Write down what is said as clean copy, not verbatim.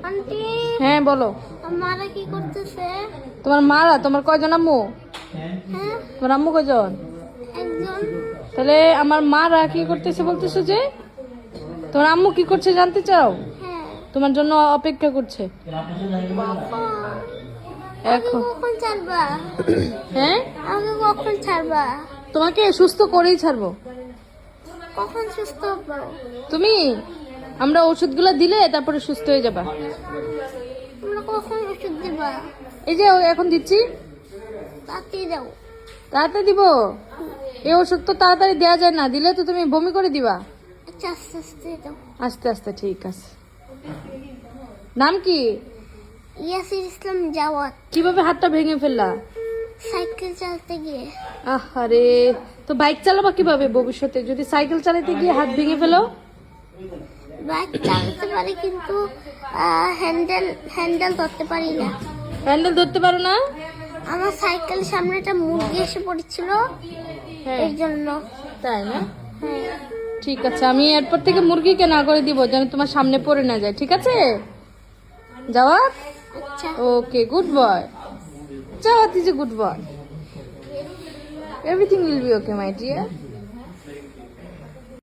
Aunty, হ্যাঁ বলো। আমারা কি করতেছে? তোমার কয়জন আম্মু? হ্যাঁ, তোমার আম্মু কয়জন? একজন। তাহলে আমার মারা কি করতেছে বলতেছো যে? তোমার আম্মু কি করছে জানতে চাও? হ্যাঁ। তোমার জন্য অপেক্ষা করছে কখন? এখন। কখন ছাড়বা? হ্যাঁ, আমাকে কখন ছাড়বা? তোমাকে সুস্থ করেই ছাড়বো। কখন সুস্থ হবো? তুমি, আমরা ওষুধগুলো দিলে তারপরে সুস্থ হয়ে যাবা। তোমরা কখন ওষুধ দিবা? এই যে এখন দিচ্ছি। তাড়াতাড়ি দাও। তাড়াতাড়ি দিব? এই ওষুধ তো তাড়াতাড়ি দেওয়া যায় না, দিলে তো তুমি বমি করে দিবা। আচ্ছা, আস্তে আস্তে দাও। আস্তে আস্তে, ঠিক আছে। নাম কি? ইয়াসির ইসলাম জাওয়াত। কিভাবে হাতটা ভেঙে ফেললা? সাইকেল চালাতে গিয়ে। আহারে, তো বাইক চালাবা কিভাবে ভবিষ্যতে যদি সাইকেল চালাতে গিয়ে হাত ভেঙে ফেলো? বাইক চালাতে পারি কিন্তু হ্যান্ডেল হ্যান্ডেল ধরতে পারি না। হ্যান্ডেল ধরতে পারো না? আমার সাইকেল সামনে একটা মুরগি এসে পড়েছিল, হ্যাঁ, এই জন্য। তাই না? হ্যাঁ। ঠিক আছে, আমি এরপর থেকে মুরগিকে না করে দিব যেন তোমার সামনে পড়ে না যায়, ঠিক আছে? যাওয়া। আচ্ছা। ওকে, গুড বয়। যাওয়া, is a good boy. Everything will be okay, my dear.